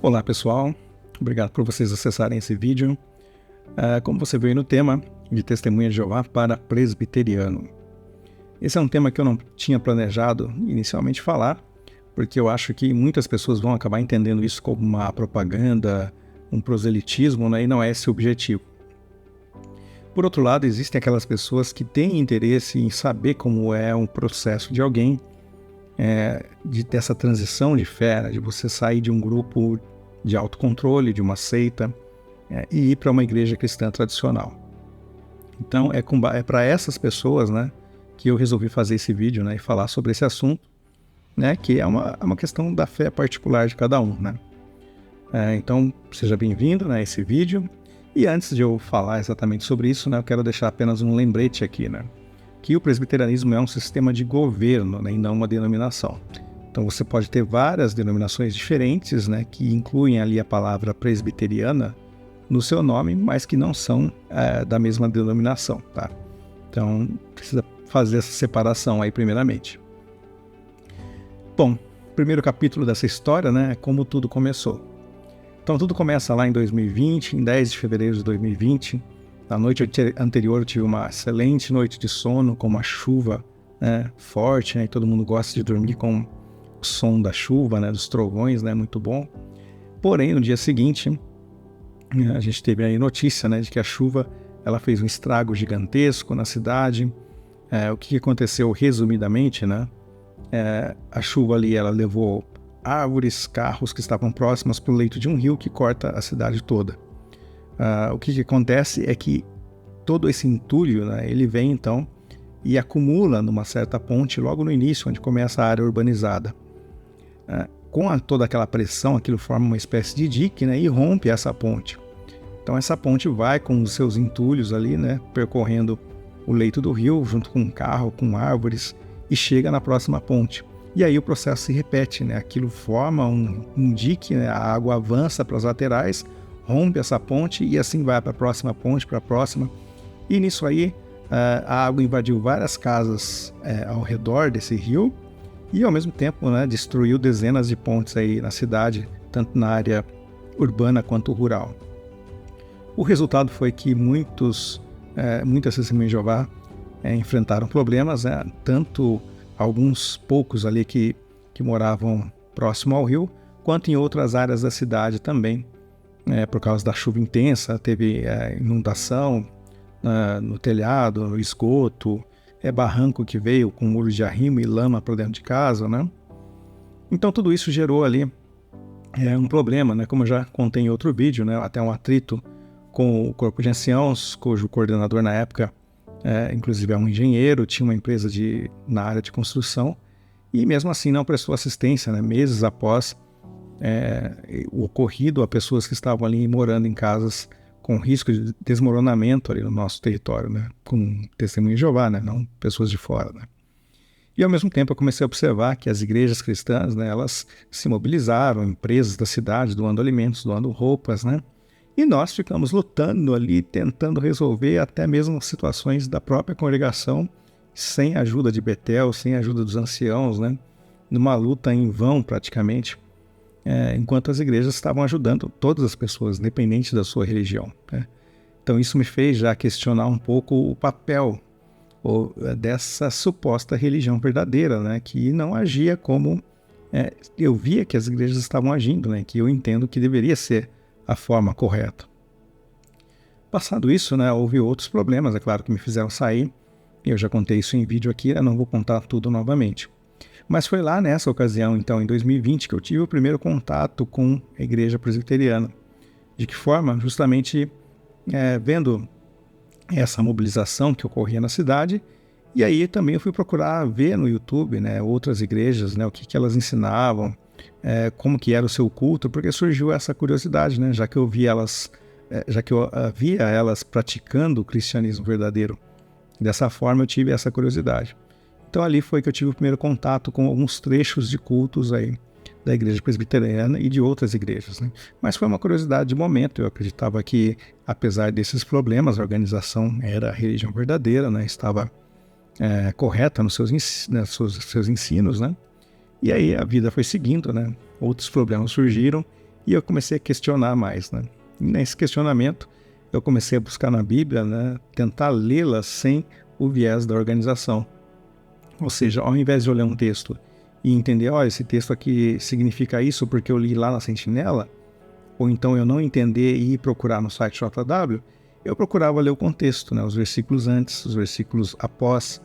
Olá pessoal, obrigado por vocês acessarem esse vídeo. Como você viu aí no tema de Testemunha de Jeová para presbiteriano. Esse é um tema que eu não tinha planejado inicialmente falar, porque eu acho que muitas pessoas vão acabar entendendo isso como uma propaganda, um proselitismo, né? E não é esse o objetivo. Por outro lado, existem aquelas pessoas que têm interesse em saber como é um processo de alguém, dessa transição de fé, né? De você sair de um grupo de autocontrole, de uma seita, e ir para uma igreja cristã tradicional. Então é para essas pessoas, né, que eu resolvi fazer esse vídeo, né, e falar sobre esse assunto, né, que é uma questão da fé particular de cada um, né. Então seja bem-vindo, né, a esse vídeo. E antes de eu falar exatamente sobre isso, né, eu quero deixar apenas um lembrete aqui, né, que o presbiterianismo é um sistema de governo, né, e não uma denominação. Então você pode ter várias denominações diferentes, né, que incluem ali a palavra presbiteriana no seu nome, mas que não são da mesma denominação, tá? Então precisa fazer essa separação aí primeiramente. Bom, primeiro capítulo dessa história, né, é como tudo começou. Então tudo começa lá em 2020, em 10 de fevereiro de 2020. Na noite anterior eu tive uma excelente noite de sono, com uma chuva, né, forte, né, e todo mundo gosta de dormir com o som da chuva, né, dos trovões, né, muito bom. Porém, no dia seguinte, a gente teve aí notícia, né, de que a chuva ela fez um estrago gigantesco na cidade. O que aconteceu resumidamente, né? A chuva ali ela levou árvores, carros que estavam próximos para o leito de um rio que corta a cidade toda. O que acontece é que todo esse entulho, né, ele vem então e acumula numa certa ponte logo no início, onde começa a área urbanizada. Com toda aquela pressão, aquilo forma uma espécie de dique, né, e rompe essa ponte. Então essa ponte vai com os seus entulhos ali, né, percorrendo o leito do rio, junto com um carro, com árvores, e chega na próxima ponte. E aí o processo se repete, né, aquilo forma um dique, né, a água avança para as laterais, rompe essa ponte e assim vai para a próxima ponte, para a próxima. E nisso aí a água invadiu várias casas ao redor desse rio e ao mesmo tempo, né, destruiu dezenas de pontes aí na cidade, tanto na área urbana quanto rural. O resultado foi que muitas testemunhas de Jeová enfrentaram problemas, né? Tanto alguns poucos ali que moravam próximo ao rio, quanto em outras áreas da cidade também, por causa da chuva intensa, teve inundação no telhado, no esgoto, barranco que veio com muros de arrimo e lama para dentro de casa, né? Então tudo isso gerou ali um problema, né? Como eu já contei em outro vídeo, né? Até um atrito com o corpo de anciãos, cujo coordenador na época, inclusive é um engenheiro, tinha uma empresa na área de construção, e mesmo assim não prestou assistência, né, meses após o ocorrido a pessoas que estavam ali morando em casas com risco de desmoronamento ali no nosso território, né, com testemunho de Jeová, né, não pessoas de fora, né. E ao mesmo tempo eu comecei a observar que as igrejas cristãs, né, elas se mobilizaram, empresas da cidade doando alimentos, doando roupas, né, e nós ficamos lutando ali, tentando resolver até mesmo situações da própria congregação, sem a ajuda de Betel, sem a ajuda dos anciãos, né? Numa luta em vão praticamente, enquanto as igrejas estavam ajudando todas as pessoas, independente da sua religião, né? Então isso me fez já questionar um pouco o papel dessa suposta religião verdadeira, né? Que não agia como eu via que as igrejas estavam agindo, né? Que eu entendo que deveria ser a forma correta. Passado isso, né, houve outros problemas, é claro, que me fizeram sair. Eu já contei isso em vídeo aqui, eu não vou contar tudo novamente. Mas foi lá nessa ocasião, então, em 2020, que eu tive o primeiro contato com a igreja presbiteriana. De que forma? Justamente vendo essa mobilização que ocorria na cidade, e aí também eu fui procurar ver no YouTube, né, outras igrejas, né, o que elas ensinavam, como que era o seu culto, porque surgiu essa curiosidade, né, já que eu via elas praticando o cristianismo verdadeiro. Dessa forma eu tive essa curiosidade. Então ali foi que eu tive o primeiro contato com alguns trechos de cultos aí da igreja presbiteriana e de outras igrejas, né? Mas foi uma curiosidade de momento. Eu acreditava que, apesar desses problemas, a organização era a religião verdadeira, né? Estava correta nos seus ensinos, né? E aí a vida foi seguindo, né? Outros problemas surgiram E eu comecei a questionar mais, né? E nesse questionamento, eu comecei a buscar na Bíblia, né, tentar lê-la sem o viés da organização. Ou seja, ao invés de eu ler um texto e entender, olha, esse texto aqui significa isso porque eu li lá na Sentinela, ou então eu não entender e ir procurar no site JW, eu procurava ler o contexto, né, os versículos antes, os versículos após,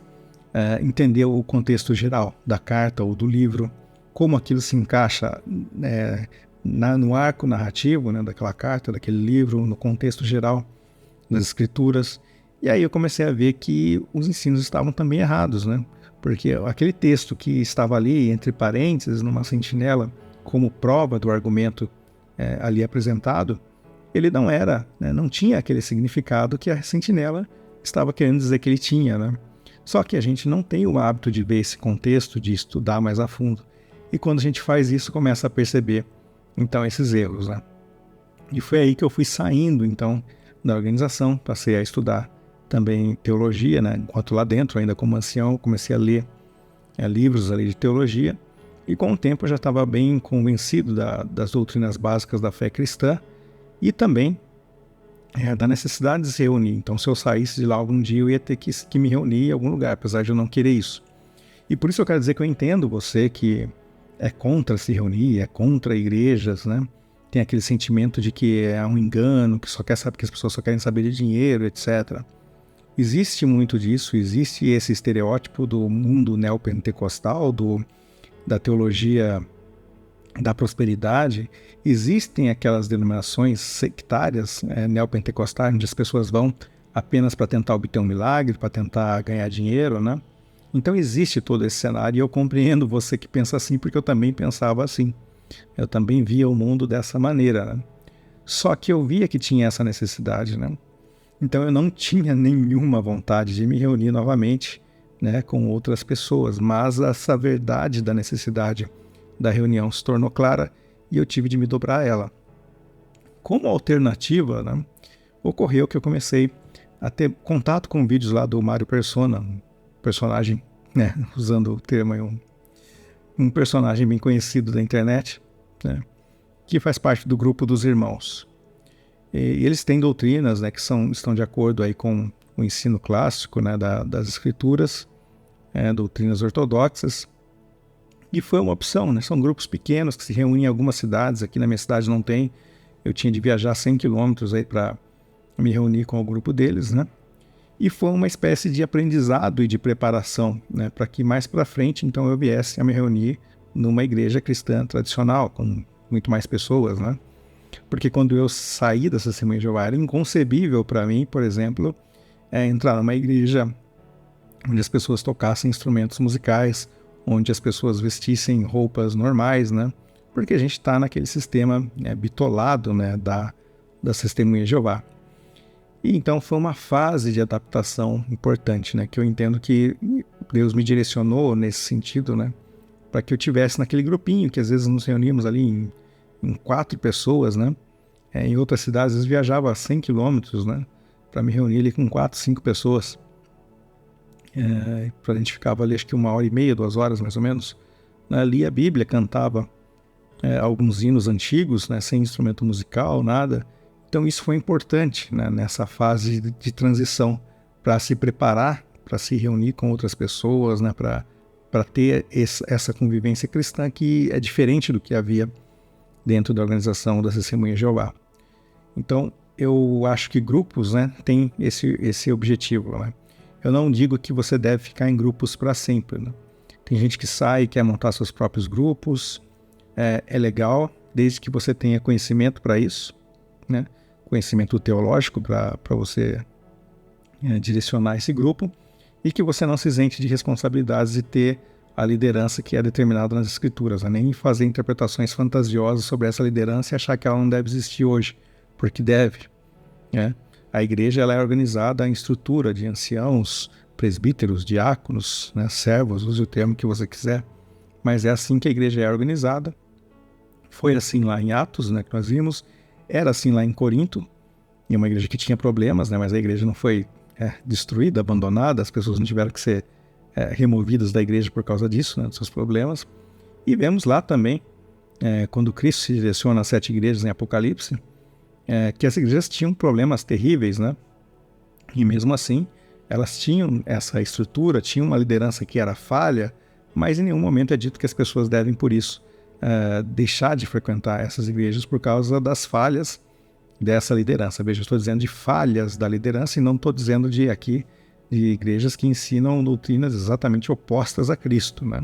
entender o contexto geral da carta ou do livro, como aquilo se encaixa no arco narrativo, né, daquela carta, daquele livro, no contexto geral das escrituras. E aí eu comecei a ver que os ensinos estavam também errados, né? Porque aquele texto que estava ali, entre parênteses, numa sentinela, como prova do argumento ali apresentado, ele não era, né, não tinha aquele significado que a sentinela estava querendo dizer que ele tinha, né? Só que a gente não tem o hábito de ver esse contexto, de estudar mais a fundo. E quando a gente faz isso, começa a perceber, então, esses erros, né? E foi aí que eu fui saindo, então, da organização, passei a estudar também teologia, né? Enquanto lá dentro, ainda como ancião, comecei a ler livros ali de teologia, e com o tempo eu já estava bem convencido das doutrinas básicas da fé cristã, e também da necessidade de se reunir. Então, se eu saísse de lá algum dia, eu ia ter que me reunir em algum lugar, apesar de eu não querer isso. E por isso eu quero dizer que eu entendo você que é contra se reunir, é contra igrejas, né? Tem aquele sentimento de que é um engano, que só quer saber, que as pessoas só querem saber de dinheiro, etc. Existe muito disso, existe esse estereótipo do mundo neopentecostal, da teologia da prosperidade. Existem aquelas denominações sectárias neopentecostais, onde as pessoas vão apenas para tentar obter um milagre, para tentar ganhar dinheiro, né? Então existe todo esse cenário e eu compreendo você que pensa assim, porque eu também pensava assim. Eu também via o mundo dessa maneira, né? Só que eu via que tinha essa necessidade, né? Então eu não tinha nenhuma vontade de me reunir novamente, né, com outras pessoas, mas essa verdade da necessidade da reunião se tornou clara e eu tive de me dobrar a ela. Como alternativa, né, ocorreu que eu comecei a ter contato com vídeos lá do Mário Persona, um personagem, né, usando o termo, um personagem bem conhecido da internet, né, que faz parte do grupo dos irmãos. E eles têm doutrinas, né, que estão de acordo aí com o ensino clássico, né, das escrituras, doutrinas ortodoxas, e foi uma opção, né? São grupos pequenos que se reúnem em algumas cidades. Aqui na minha cidade não tem, eu tinha de viajar 100 quilômetros aí para me reunir com o grupo deles, né? E foi uma espécie de aprendizado e de preparação, né, para que mais para frente então eu viesse a me reunir numa igreja cristã tradicional, com muito mais pessoas, né? Porque quando eu saí dessa Testemunha de Jeová, era inconcebível para mim, por exemplo, entrar numa igreja onde as pessoas tocassem instrumentos musicais, onde as pessoas vestissem roupas normais, né? Porque a gente está naquele sistema bitolado, né, das Testemunhas de Jeová. E então foi uma fase de adaptação importante, né, que eu entendo que Deus me direcionou nesse sentido, né, para que eu tivesse naquele grupinho que às vezes nos reuníamos ali em 4 pessoas, né? Em outras cidades, às vezes viajava a 100 quilômetros, né? Para me reunir ali com 4, 5 pessoas. A gente ficava ali acho que 1h30, 2 horas mais ou menos. Lia a Bíblia, cantava alguns hinos antigos, né? Sem instrumento musical, nada. Então isso foi importante, né? Nessa fase de transição, para se preparar, para se reunir com outras pessoas, né? Para ter essa convivência cristã que é diferente do que havia dentro da organização das Testemunhas de Jeová. Então, eu acho que grupos, né, têm esse objetivo, né? Eu não digo que você deve ficar em grupos para sempre, né? Tem gente que sai e quer montar seus próprios grupos, é legal, desde que você tenha conhecimento para isso, né? Conhecimento teológico para você direcionar esse grupo, e que você não se isente de responsabilidades e ter a liderança que é determinada nas escrituras, né? Nem fazer interpretações fantasiosas sobre essa liderança e achar que ela não deve existir hoje, porque deve, né? A igreja ela é organizada em estrutura de anciãos, presbíteros, diáconos, né? Servos, use o termo que você quiser, mas é assim que a igreja é organizada. Foi assim lá em Atos, né, que nós vimos, era assim lá em Corinto, em uma igreja que tinha problemas, né, mas a igreja não foi destruída, abandonada, as pessoas não tiveram que ser removidas da igreja por causa disso, né, dos seus problemas. E vemos lá também quando Cristo se direciona às 7 igrejas em Apocalipse, que as igrejas tinham problemas terríveis, né? E mesmo assim, elas tinham essa estrutura, tinham uma liderança que era falha, mas em nenhum momento é dito que as pessoas devem, por isso, deixar de frequentar essas igrejas por causa das falhas dessa liderança. Veja, eu estou dizendo de falhas da liderança e não estou dizendo de igrejas que ensinam doutrinas exatamente opostas a Cristo, né?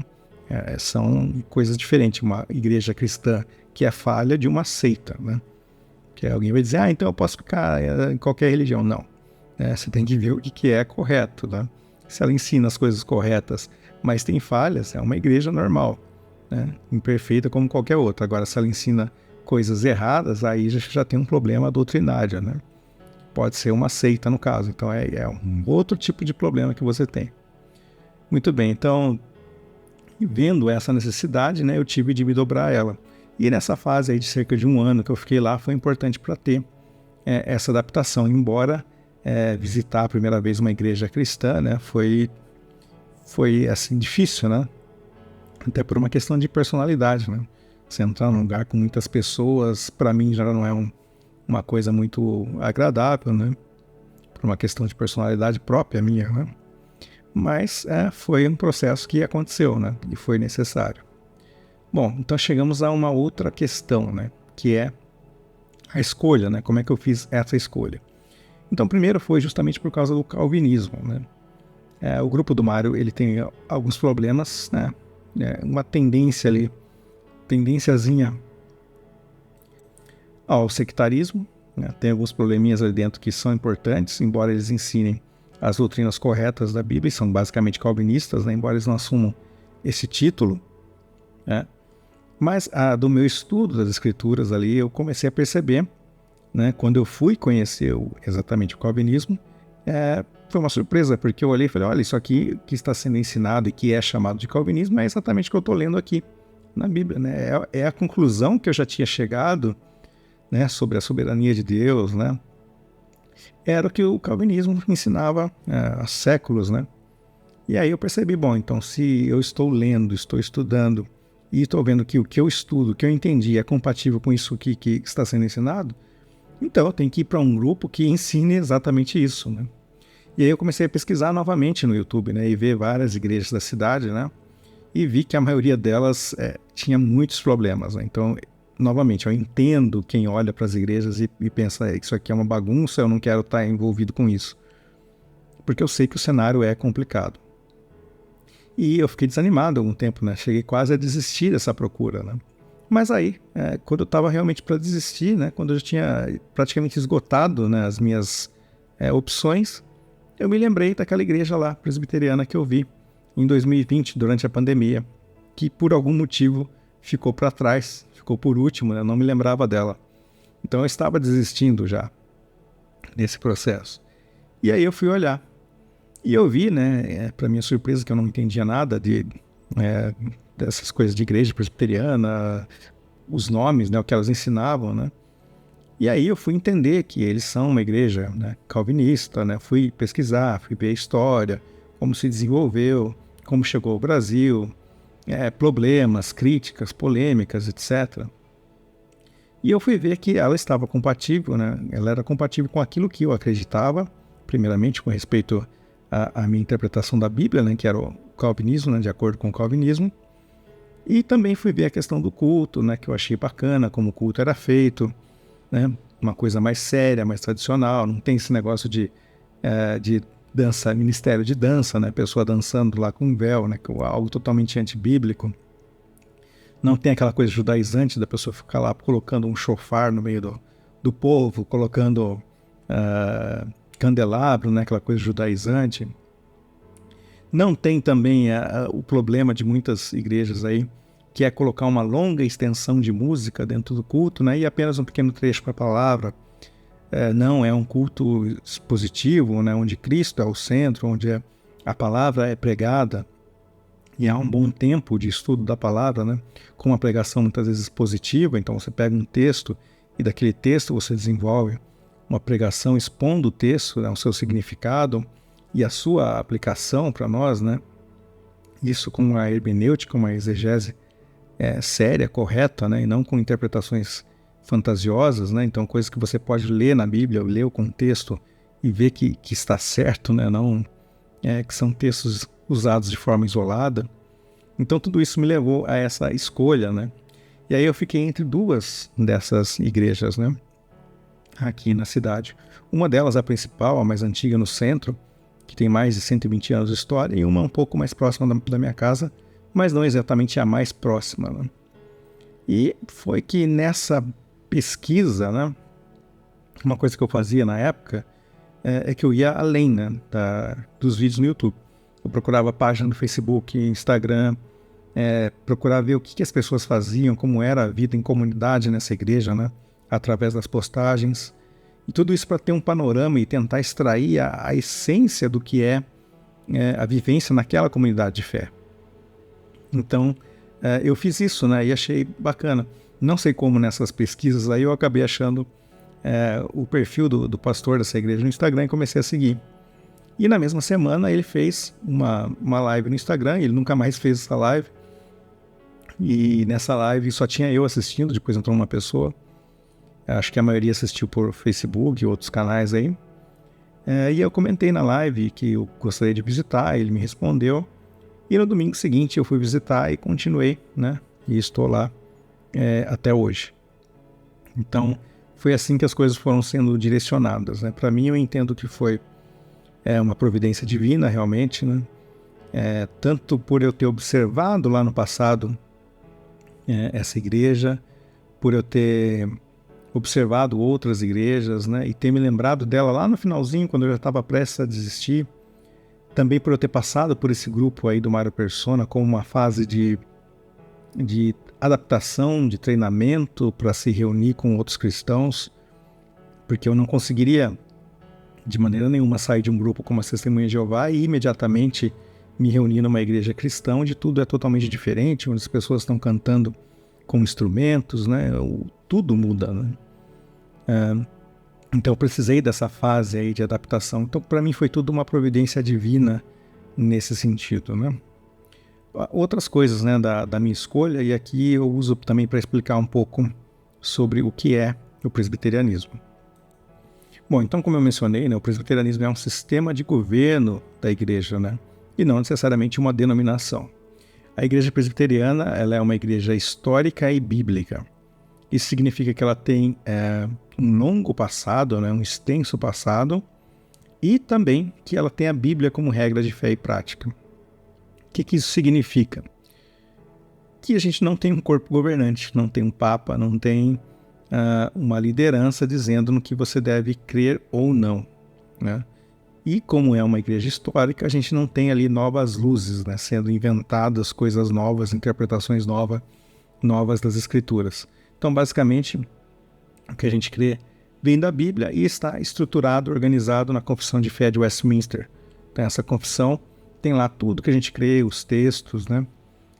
São coisas diferentes. Uma igreja cristã que é falha de uma seita, né? Que alguém vai dizer, então eu posso ficar em qualquer religião. Não. Você tem que ver o que é correto, né? Se ela ensina as coisas corretas, mas tem falhas, é uma igreja normal, né? Imperfeita como qualquer outra. Agora, se ela ensina coisas erradas, aí já tem um problema doutrinário, né? Pode ser uma seita no caso. Então é um outro tipo de problema que você tem. Muito bem, então, vendo essa necessidade, né, eu tive de me dobrar a ela. E nessa fase aí de cerca de 1 ano que eu fiquei lá, foi importante para ter essa adaptação. Embora visitar a primeira vez uma igreja cristã, né, foi assim, difícil, né? Até por uma questão de personalidade, né? Você entrar num lugar com muitas pessoas, para mim já não é uma coisa muito agradável, né? Por uma questão de personalidade própria minha, né? Mas foi um processo que aconteceu, né? E foi necessário. Bom, então chegamos a uma outra questão, né? Que é a escolha, né? Como é que eu fiz essa escolha? Então, primeiro foi justamente por causa do calvinismo, né? O grupo do Mário, ele tem alguns problemas, né? Uma tendência ali, tendênciazinha ao sectarismo, né? Tem alguns probleminhas ali dentro que são importantes, embora eles ensinem as doutrinas corretas da Bíblia, são basicamente calvinistas, né? Embora eles não assumam esse título, né? Mas do meu estudo das escrituras ali, eu comecei a perceber, né? Quando eu fui conhecer exatamente o calvinismo, foi uma surpresa, porque eu olhei e falei, olha, isso aqui que está sendo ensinado e que é chamado de calvinismo é exatamente o que eu estou lendo aqui na Bíblia, né? É a conclusão que eu já tinha chegado, né, sobre a soberania de Deus, né? Era o que o calvinismo ensinava há séculos, né? E aí eu percebi, bom, então se eu estou lendo, estou estudando e estou vendo que o que eu estudo, o que eu entendi é compatível com isso que está sendo ensinado, então eu tenho que ir para um grupo que ensine exatamente isso, né? E aí eu comecei a pesquisar novamente no YouTube, né? E ver várias igrejas da cidade, né? E vi que a maioria delas tinha muitos problemas, né? Então, novamente, eu entendo quem olha para as igrejas e pensa que isso aqui é uma bagunça, eu não quero estar envolvido com isso. Porque eu sei que o cenário é complicado. E eu fiquei desanimado há algum tempo, né? Cheguei quase a desistir dessa procura, né? Mas aí, quando eu estava realmente para desistir, né? Quando eu já tinha praticamente esgotado, né, as minhas opções, eu me lembrei daquela igreja lá, presbiteriana, que eu vi em 2020, durante a pandemia, que por algum motivo ficou para trás, ficou por último, né? Eu não me lembrava dela. Então eu estava desistindo já desse processo. E aí eu fui olhar. E eu vi, né, para minha surpresa, que eu não entendia nada dessas coisas de igreja presbiteriana, os nomes, né, o que elas ensinavam, né? E aí eu fui entender que eles são uma igreja, né, calvinista, né? Fui pesquisar, fui ver a história, como se desenvolveu, como chegou ao Brasil, problemas, críticas, polêmicas, etc. E eu fui ver que ela estava compatível, né? Ela era compatível com aquilo que eu acreditava, primeiramente com respeito à minha interpretação da Bíblia, né? Que era o calvinismo, né? De acordo com o calvinismo. E também fui ver a questão do culto, né? Que eu achei bacana, como o culto era feito, né? Uma coisa mais séria, mais tradicional, não tem esse negócio de dança, ministério de dança, né? Pessoa dançando lá com um véu, né? Algo totalmente antibíblico. Não tem aquela coisa judaizante da pessoa ficar lá colocando um chofar no meio do povo, colocando candelabro, né? Aquela coisa judaizante. Não tem também o problema de muitas igrejas aí, que é colocar uma longa extensão de música dentro do culto, né? E apenas um pequeno trecho para a palavra. Não é um culto expositivo, né? Onde Cristo é o centro, onde a palavra é pregada. E há um bom tempo de estudo da palavra, né? Com uma pregação muitas vezes positiva. Então você pega um texto e daquele texto você desenvolve uma pregação expondo o texto, né? O seu significado e a sua aplicação para nós, né? Isso com uma hermenêutica, uma exegese séria, correta, né? E não com interpretações fantasiosas, né? Então, coisas que você pode ler na Bíblia, ler o contexto e ver que está certo, né? Não que são textos usados de forma isolada. Então, tudo isso me levou a essa escolha, né? E aí eu fiquei entre duas dessas igrejas, né? Aqui na cidade. Uma delas, a principal, a mais antiga no centro, que tem mais de 120 anos de história, e uma um pouco mais próxima da minha casa, mas não exatamente a mais próxima, né? E foi que nessa pesquisa, né? Uma coisa que eu fazia na época é que eu ia além, né, dos vídeos no YouTube. Eu procurava página no Facebook, Instagram, procurava ver o que as pessoas faziam, como era a vida em comunidade nessa igreja, né, através das postagens. E tudo isso para ter um panorama e tentar extrair a essência do que é a vivência naquela comunidade de fé. Então, eu fiz isso, né, e achei bacana. Não sei como nessas pesquisas aí eu acabei achando o perfil do pastor dessa igreja no Instagram e comecei a seguir. E na mesma semana ele fez uma live no Instagram, ele nunca mais fez essa live. E nessa live só tinha eu assistindo, depois entrou uma pessoa. Acho que a maioria assistiu por Facebook e outros canais aí. E eu comentei na live que eu gostaria de visitar, ele me respondeu. E no domingo seguinte eu fui visitar e continuei, né? E estou lá até hoje. Então, foi assim que as coisas foram sendo direcionadas, né? Para mim, eu entendo que foi uma providência divina, realmente, né? Tanto por eu ter observado lá no passado essa igreja, por eu ter observado outras igrejas, né? E ter me lembrado dela lá no finalzinho, quando eu já estava prestes a desistir. Também por eu ter passado por esse grupo aí do Mário Persona como uma fase de adaptação, de treinamento para se reunir com outros cristãos, porque eu não conseguiria de maneira nenhuma sair de um grupo como a Testemunha de Jeová e imediatamente me reunir numa igreja cristã, onde tudo é totalmente diferente, onde as pessoas estão cantando com instrumentos, né? Tudo muda, né? Então eu precisei dessa fase aí de adaptação. Então para mim foi tudo uma providência divina nesse sentido, né? Outras coisas, né, da minha escolha, e aqui eu uso também para explicar um pouco sobre o que é o presbiterianismo. Bom, então como eu mencionei, né, o presbiterianismo é um sistema de governo da igreja, né, e não necessariamente uma denominação. A igreja presbiteriana ela é uma igreja histórica e bíblica. Isso significa que ela tem um longo passado, né, um extenso passado, e também que ela tem a Bíblia como regra de fé e prática. O que isso significa? Que a gente não tem um corpo governante, não tem um papa, não tem uma liderança dizendo no que você deve crer ou não, né? E como é uma igreja histórica, a gente não tem ali novas luzes, né, sendo inventadas coisas novas, interpretações novas das escrituras. Então, basicamente, o que a gente crê vem da Bíblia e está estruturado, organizado na Confissão de Fé de Westminster. Então, essa confissão tem lá tudo que a gente crê, os textos, né,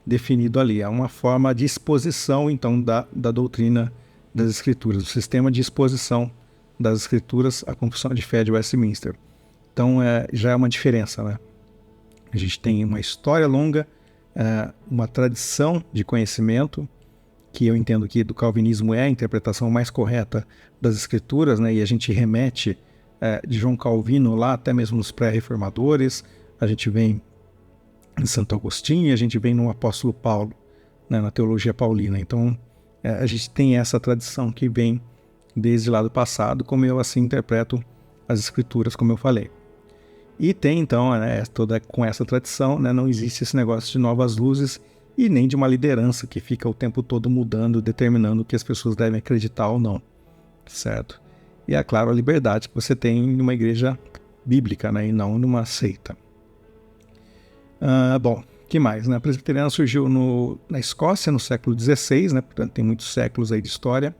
definido ali. É uma forma de exposição, então, da doutrina das Escrituras, o sistema de exposição das Escrituras, a Confissão de Fé de Westminster. Então, já é uma diferença, né? A gente tem uma história longa, uma tradição de conhecimento, que eu entendo que do calvinismo é a interpretação mais correta das Escrituras, né? E a gente remete de João Calvino lá até mesmo nos pré-reformadores, a gente vem em Santo Agostinho e a gente vem no apóstolo Paulo, né, na teologia paulina. Então, a gente tem essa tradição que vem desde lá do passado, como eu assim interpreto as Escrituras, como eu falei. E tem, então, toda com essa tradição, né, não existe esse negócio de novas luzes e nem de uma liderança que fica o tempo todo mudando, determinando o que as pessoas devem acreditar ou não, certo? E é claro a liberdade que você tem em uma igreja bíblica, né, e não numa seita. Bom, o que mais? Né? A presbiteriana surgiu na Escócia no século XVI, né? Portanto tem muitos séculos aí de história.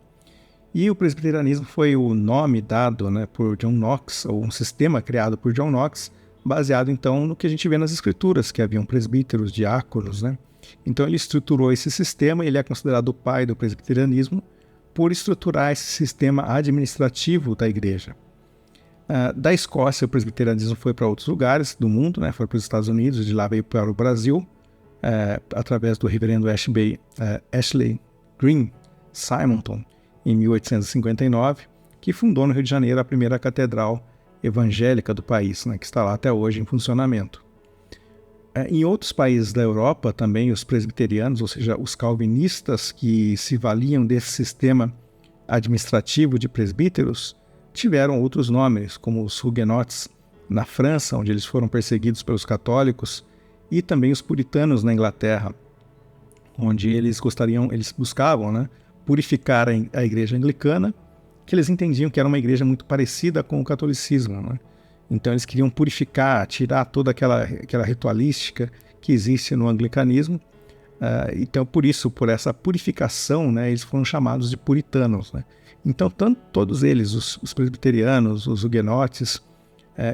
E o presbiterianismo foi o nome dado, né, por John Knox, ou um sistema criado por John Knox, baseado então no que a gente vê nas escrituras, que haviam presbíteros, diáconos, né? Então ele estruturou esse sistema e ele é considerado o pai do presbiterianismo por estruturar esse sistema administrativo da igreja. Da Escócia, o presbiterianismo foi para outros lugares do mundo, né? Foi para os Estados Unidos, de lá veio para o Brasil, através do reverendo Ashley Green Simonton, em 1859, que fundou no Rio de Janeiro a primeira catedral evangélica do país, né, que está lá até hoje em funcionamento. Em outros países da Europa também, os presbiterianos, ou seja, os calvinistas que se valiam desse sistema administrativo de presbíteros, tiveram outros nomes, como os huguenotes na França, onde eles foram perseguidos pelos católicos, e também os puritanos na Inglaterra, onde eles buscavam, né, purificar a igreja anglicana, que eles entendiam que era uma igreja muito parecida com o catolicismo, né? Então eles queriam purificar, tirar toda aquela ritualística que existe no anglicanismo. Então por essa purificação, né, eles foram chamados de puritanos, né? Então todos eles, os presbiterianos, os huguenotes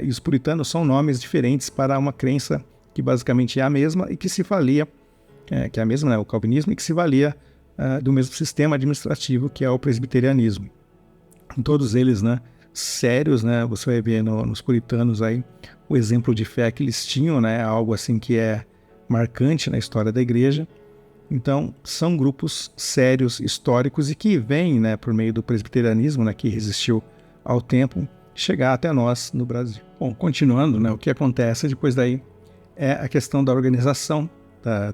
e os puritanos, são nomes diferentes para uma crença que basicamente é a mesma e que se valia, que é a mesma, né, o calvinismo, e que se valia do mesmo sistema administrativo que é o presbiterianismo. Todos eles, né, sérios, né, você vai ver nos puritanos aí o exemplo de fé que eles tinham, né, algo assim que é marcante na história da igreja. Então, são grupos sérios, históricos e que vêm, né, por meio do presbiterianismo, né, que resistiu ao tempo, chegar até nós no Brasil. Bom, continuando, né, o que acontece depois daí é a questão da organização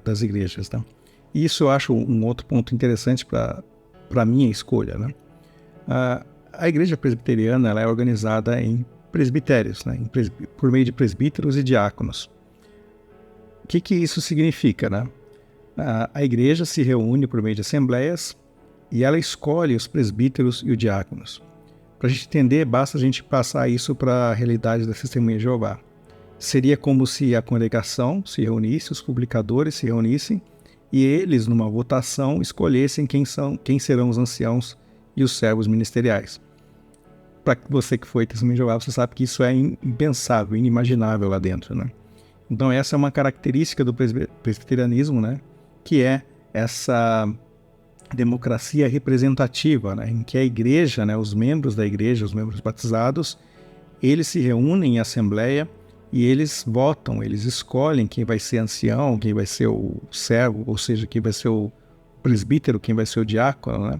das igrejas, tá? E isso eu acho um outro ponto interessante para a minha escolha, né? A igreja presbiteriana, ela é organizada em presbitérios, né, por meio de presbíteros e diáconos. O que isso significa, né? A igreja se reúne por meio de assembleias e ela escolhe os presbíteros e os diáconos. Para a gente entender, basta a gente passar isso para a realidade da Testemunha de Jeová. Seria como se a congregação se reunisse, os publicadores se reunissem e eles, numa votação, escolhessem quem serão os anciãos e os servos ministeriais. Para você que foi Testemunha de Jeová, você sabe que isso é impensável, inimaginável lá dentro, né? Então essa é uma característica do presbiterianismo, né? Que é essa democracia representativa, né? Em que a igreja, né, os membros da igreja, os membros batizados, eles se reúnem em assembleia e eles votam, eles escolhem quem vai ser ancião, quem vai ser o servo, ou seja, quem vai ser o presbítero, quem vai ser o diácono, né?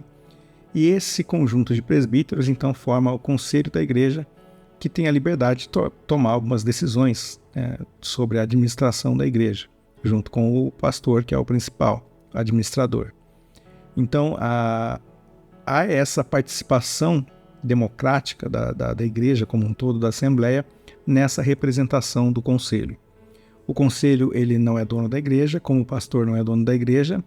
E esse conjunto de presbíteros, então, forma o conselho da igreja, que tem a liberdade de tomar algumas decisões sobre a administração da igreja, junto com o pastor, que é o principal administrador. Então, há essa participação democrática da igreja como um todo, da Assembleia, nessa representação do conselho. O conselho, ele não é dono da igreja, como o pastor não é dono da igreja,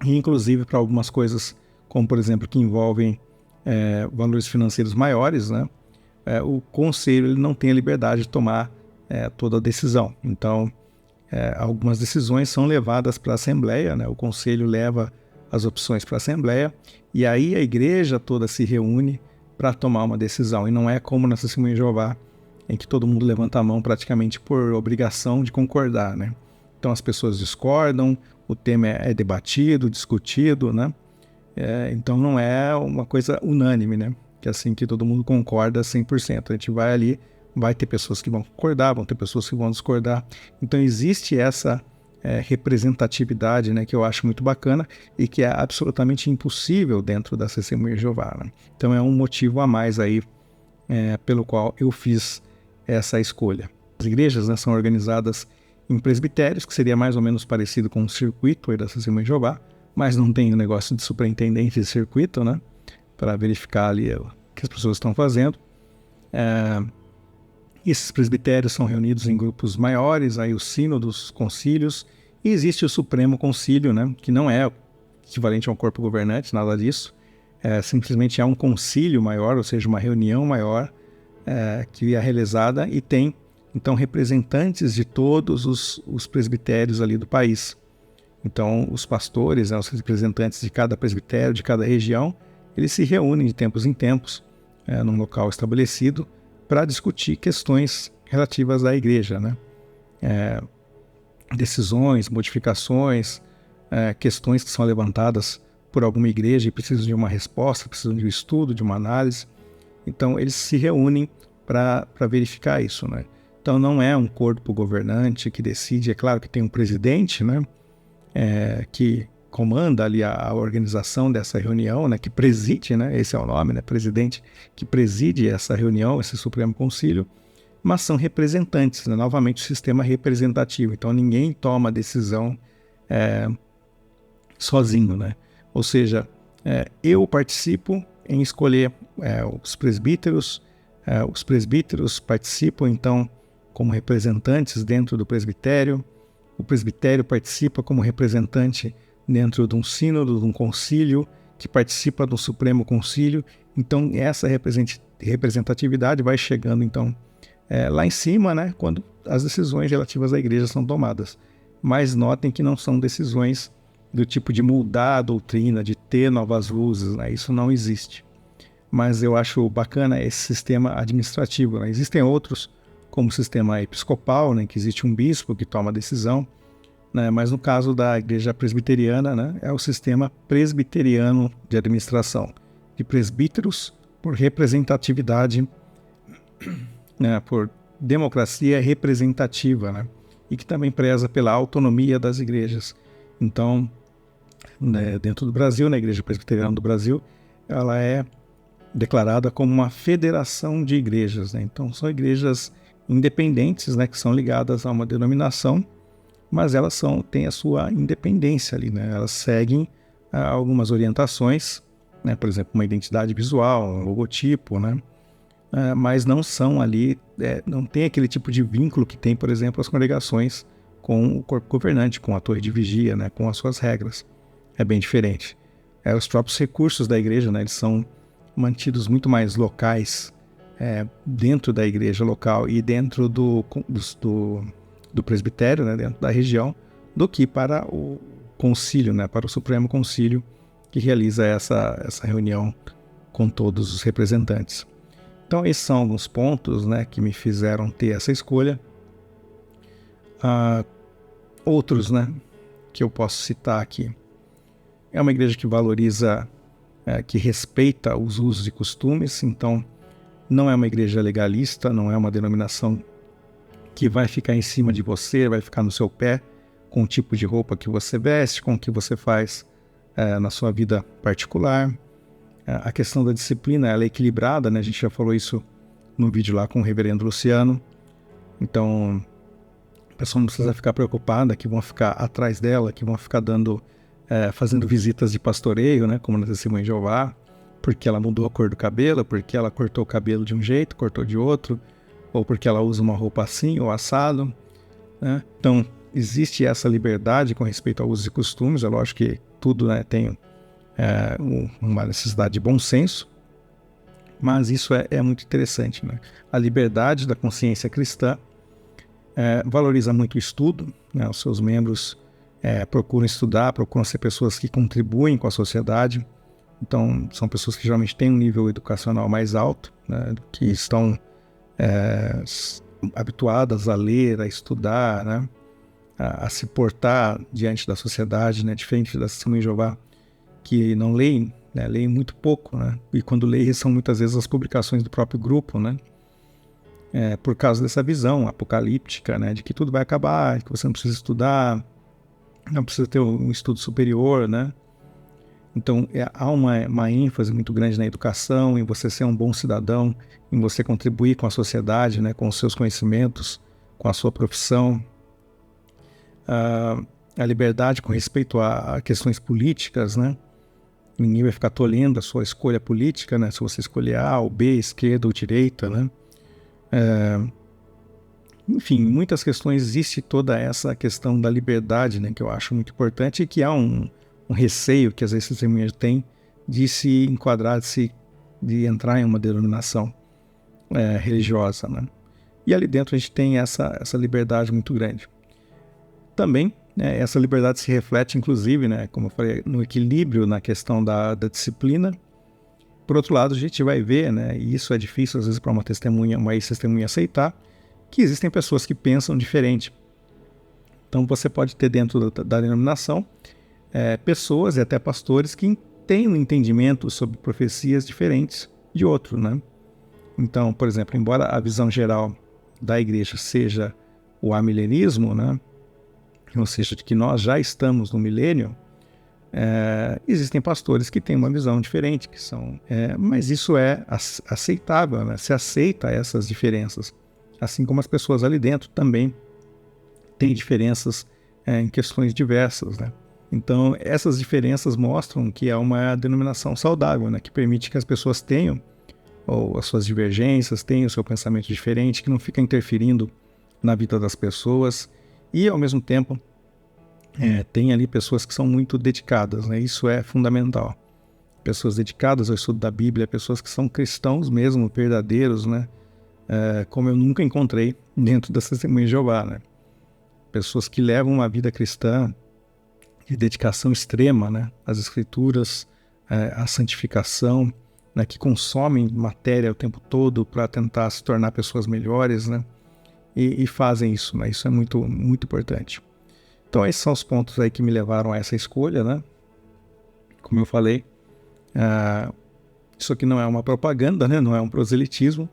e inclusive para algumas coisas, como por exemplo, que envolvem valores financeiros maiores, né? O conselho ele não tem a liberdade de tomar toda a decisão. Então, algumas decisões são levadas para a Assembleia, né? O conselho leva as opções para a Assembleia, e aí a igreja toda se reúne para tomar uma decisão. E não é como na Testemunha de Jeová, em que todo mundo levanta a mão praticamente por obrigação de concordar, né? Então as pessoas discordam, o tema é debatido, discutido, né? Então não é uma coisa unânime, né? Que é assim que todo mundo concorda 100%. A gente vai ali, vai ter pessoas que vão concordar, vão ter pessoas que vão discordar. Então existe essa representatividade, né, que eu acho muito bacana e que é absolutamente impossível dentro da Testemunha de Jeová, né? Então é um motivo a mais aí pelo qual eu fiz essa escolha. As igrejas, né, são organizadas em presbitérios, que seria mais ou menos parecido com um circuito aí da Testemunha de Jeová, mas não tem o negócio de superintendente de circuito, né, para verificar ali o que as pessoas estão fazendo. Esses presbitérios são reunidos em grupos maiores, aí o sínodos, concílios, e existe o Supremo Concílio, né, que não é equivalente a um corpo governante, nada disso. Simplesmente é um concílio maior, ou seja, uma reunião maior que é realizada e tem, então, representantes de todos os presbitérios ali do país. Então, os pastores, os representantes de cada presbitério, de cada região, eles se reúnem de tempos em tempos num local estabelecido para discutir questões relativas à igreja, né? Decisões, modificações, questões que são levantadas por alguma igreja e precisam de uma resposta, precisam de um estudo, de uma análise. Então, eles se reúnem para verificar isso, né? Então não é um corpo governante que decide. É claro que tem um presidente, né, que comanda ali a organização dessa reunião, né, que preside, né, esse é o nome, né, presidente, que preside essa reunião, esse Supremo Concílio, mas são representantes, né, novamente o sistema representativo. Então ninguém toma decisão sozinho, né? Ou seja, eu participo em escolher os presbíteros participam então como representantes dentro do presbitério, o presbitério participa como representante dentro de um sínodo, de um concílio, que participa do Supremo Concílio. Então essa representatividade vai chegando então lá em cima, né, quando as decisões relativas à igreja são tomadas. Mas notem que não são decisões do tipo de mudar a doutrina, de ter novas luzes, né? Isso não existe. Mas eu acho bacana esse sistema administrativo, né? Existem outros, como o sistema episcopal, né, que existe um bispo que toma a decisão, né? Mas no caso da igreja presbiteriana, né, é o sistema presbiteriano de administração, de presbíteros por representatividade, né, por democracia representativa, né, e que também preza pela autonomia das igrejas. Então, né, dentro do Brasil, na Igreja Presbiteriana do Brasil, ela é declarada como uma federação de igrejas, né? Então, são igrejas independentes, né, que são ligadas a uma denominação, mas elas têm a sua independência ali, né? Elas seguem algumas orientações, né? Por exemplo, uma identidade visual, um logotipo, né? Mas não são ali, não tem aquele tipo de vínculo que tem, por exemplo, as congregações com o corpo governante, com a torre de vigia, né? Com as suas regras. É bem diferente. Os próprios recursos da igreja, né? Eles são mantidos muito mais locais, dentro da igreja local e dentro do presbitério, né, dentro da região, do que para o concílio, né, para o Supremo Concílio, que realiza essa reunião com todos os representantes. Então, esses são alguns pontos, né, que me fizeram ter essa escolha. Outros, né, que eu posso citar aqui. É uma igreja que valoriza, que respeita os usos e costumes. Então, não é uma igreja legalista, não é uma denominação que vai ficar em cima de você, vai ficar no seu pé com o tipo de roupa que você veste, com o que você faz na sua vida particular. A questão da disciplina, ela é equilibrada, né? A gente já falou isso no vídeo lá com o reverendo Luciano. Então, a pessoa não precisa ficar preocupada que vão ficar atrás dela, que vão ficar fazendo visitas de pastoreio, né? Como na Testemunha de Jeová, porque ela mudou a cor do cabelo, porque ela cortou o cabelo de um jeito, cortou de outro, ou porque ela usa uma roupa assim ou assado, né? Então, existe essa liberdade com respeito a usos e costumes. É lógico que tudo, né, tem uma necessidade de bom senso, mas isso é muito interessante, né? A liberdade da consciência cristã valoriza muito o estudo, né? Os seus membros procuram estudar, procuram ser pessoas que contribuem com a sociedade. Então, são pessoas que geralmente têm um nível educacional mais alto, né? Que estão habituadas a ler, a estudar, né? A se portar diante da sociedade, né? Diferente da Testemunha de Jeová, que não leem, né? Leem muito pouco, né? E quando leem são muitas vezes as publicações do próprio grupo, né? Por causa dessa visão apocalíptica, né? De que tudo vai acabar, que você não precisa estudar, não precisa ter um estudo superior, né? Então, há uma ênfase muito grande na educação, em você ser um bom cidadão, em você contribuir com a sociedade, né, com os seus conhecimentos, com a sua profissão. A liberdade com respeito a questões políticas, né? Ninguém vai ficar tolhendo a sua escolha política, né? Se você escolher A ou B, esquerda ou direita, né? Enfim, em muitas questões existe toda essa questão da liberdade, né, que eu acho muito importante, e que há um receio que às vezes as testemunhas têm de se enquadrar, de entrar em uma denominação religiosa, né? E ali dentro a gente tem essa liberdade muito grande. Também, né, essa liberdade se reflete, inclusive, né, como eu falei, no equilíbrio na questão da disciplina. Por outro lado, a gente vai ver, né, e isso é difícil às vezes para uma ex-testemunha aceitar, que existem pessoas que pensam diferente. Então você pode ter dentro da denominação pessoas e até pastores que têm um entendimento sobre profecias diferentes de outros, né? Então, por exemplo, embora a visão geral da igreja seja o amilenismo, né? Ou seja, de que nós já estamos no milênio, existem pastores que têm uma visão diferente, mas isso é aceitável, né? Se aceita essas diferenças, assim como as pessoas ali dentro também têm diferenças em questões diversas, né? Então, essas diferenças mostram que é uma denominação saudável, né? Que permite que as pessoas tenham ou as suas divergências, tenham o seu pensamento diferente, que não fica interferindo na vida das pessoas e, ao mesmo tempo, tem ali pessoas que são muito dedicadas, né? Isso é fundamental. Pessoas dedicadas ao estudo da Bíblia, pessoas que são cristãos mesmo, verdadeiros, né? Como eu nunca encontrei dentro das Testemunhas de Jeová, né? Pessoas que levam uma vida cristã de dedicação extrema, né? Às Escrituras, à santificação, né? Que consomem matéria o tempo todo para tentar se tornar pessoas melhores, né? E fazem isso, né? Isso é muito, muito importante. Então, esses são os pontos aí que me levaram a essa escolha, né? Como eu falei, isso aqui não é uma propaganda, né? Não é um proselitismo,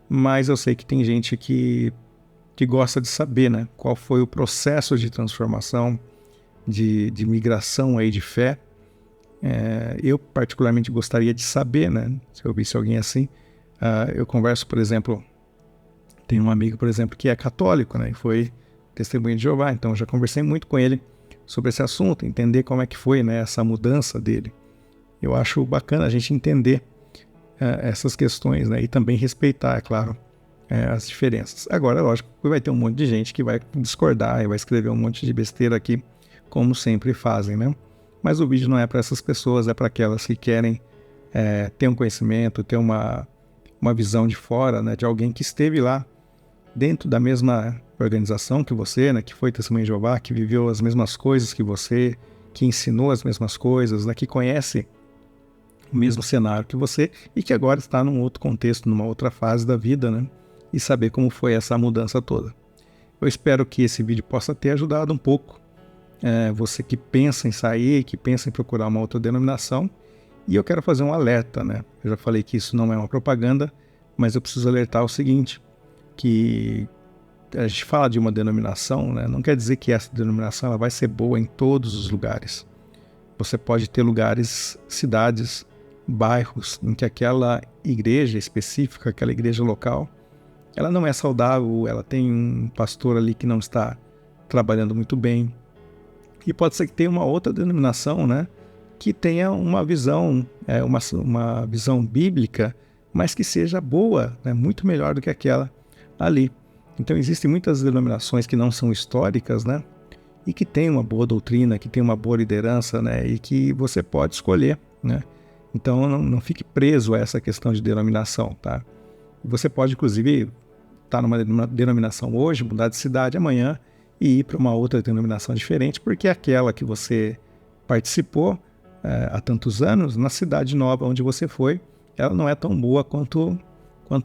mas eu sei que tem gente que gosta de saber, né? Qual foi o processo de transformação, de migração aí de fé. Eu particularmente gostaria de saber, né? Se eu visse alguém assim, eu converso, por exemplo, tem um amigo, por exemplo, que é católico, né? E foi Testemunha de Jeová, então eu já conversei muito com ele sobre esse assunto, entender como é que foi, né, essa mudança dele. Eu acho bacana a gente entender essas questões, né, e também respeitar, é claro, as diferenças. Agora, lógico, vai ter um monte de gente que vai discordar e vai escrever um monte de besteira aqui, como sempre fazem, né? Mas o vídeo não é para essas pessoas, é para aquelas que querem ter um conhecimento, ter uma visão de fora, né, de alguém que esteve lá dentro da mesma organização que você, né, que foi Testemunha de Jeová, que viveu as mesmas coisas que você, que ensinou as mesmas coisas, né, que conhece o mesmo cenário que você e que agora está num outro contexto, numa outra fase da vida, né, e saber como foi essa mudança toda. Eu espero que esse vídeo possa ter ajudado um pouco você que pensa em sair, que pensa em procurar uma outra denominação. E eu quero fazer um alerta, né? Eu já falei que isso não é uma propaganda, mas eu preciso alertar o seguinte, que a gente fala de uma denominação, né? Não quer dizer que essa denominação ela vai ser boa em todos os lugares. Você pode ter lugares, cidades, bairros em que aquela igreja específica, aquela igreja local, ela não é saudável, ela tem um pastor ali que não está trabalhando muito bem. E pode ser que tenha uma outra denominação, né, que tenha uma visão, uma visão bíblica, mas que seja boa, né, muito melhor do que aquela ali. Então existem muitas denominações que não são históricas, né, e que têm uma boa doutrina, que têm uma boa liderança, né, e que você pode escolher, né. Então não fique preso a essa questão de denominação, tá? Você pode, inclusive, estar numa denominação hoje, mudar de cidade amanhã, e ir para uma outra denominação diferente, porque aquela que você participou há tantos anos, na cidade nova onde você foi, ela não é tão boa quanto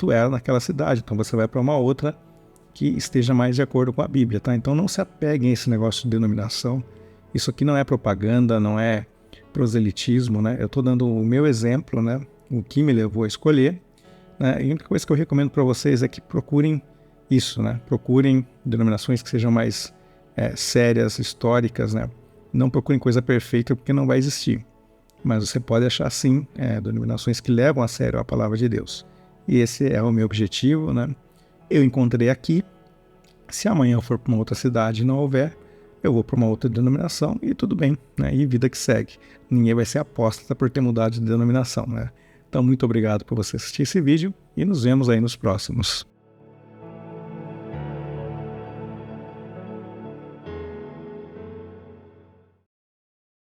era naquela cidade. Então você vai para uma outra que esteja mais de acordo com a Bíblia, tá? Então não se apeguem a esse negócio de denominação. Isso aqui não é propaganda, não é proselitismo, né? Eu estou dando o meu exemplo, né? O que me levou a escolher, né? E a única coisa que eu recomendo para vocês é que procurem isso, né? Procurem denominações que sejam mais sérias, históricas, né? Não procurem coisa perfeita porque não vai existir. Mas você pode achar sim denominações que levam a sério a palavra de Deus. E esse é o meu objetivo, né? Eu encontrei aqui. Se amanhã eu for para uma outra cidade e não houver, eu vou para uma outra denominação e tudo bem, né? E vida que segue. Ninguém vai ser apóstata por ter mudado de denominação, né? Então, muito obrigado por você assistir esse vídeo e nos vemos aí nos próximos.